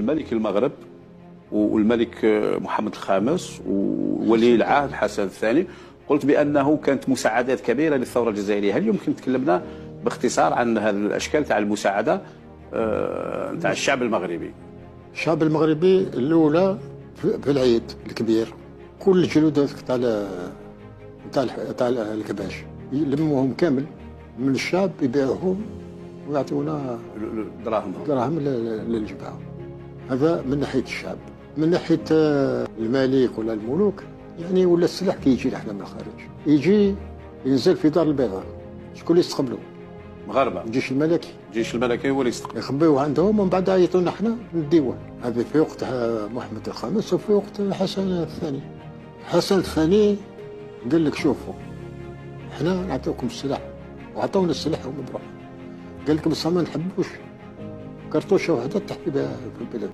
الملك المغرب والملك محمد الخامس وولي العهد الحسن الثاني، قلت بأنه كانت مساعدات كبيرة للثورة الجزائرية. هل يمكن تكلمنا باختصار عن هذه الأشكال تاع المساعدة تاع الشعب المغربي؟ الشعب المغربي الأولى في العيد الكبير كل الجلود تاع الكباش يلموهم كامل من الشعب يبيعوهم ويعطونا دراهم للجبهة. هذا من ناحية الشعب. من ناحية الملك ولا الملوك يعني ولا السلاح كيجي لحنا من الخارج، يجي ينزل في دار البيضاء. شكون اللي يستقبلوا؟ مغاربة. الجيش الملكي. الجيش الملكي هو اللي يستقبل، يخبيوه عندهم ومن بعد يعيطوا لنا نديوه. هذا في وقت محمد الخامس وفي وقت حسن الثاني. حسن الثاني قال لك شوفوا احنا نعطيكم السلاح، وعطونا السلاح ومن بروح. قال لك بصح ما نحبوش كرتوشه واحده تحكي بها في البلاد.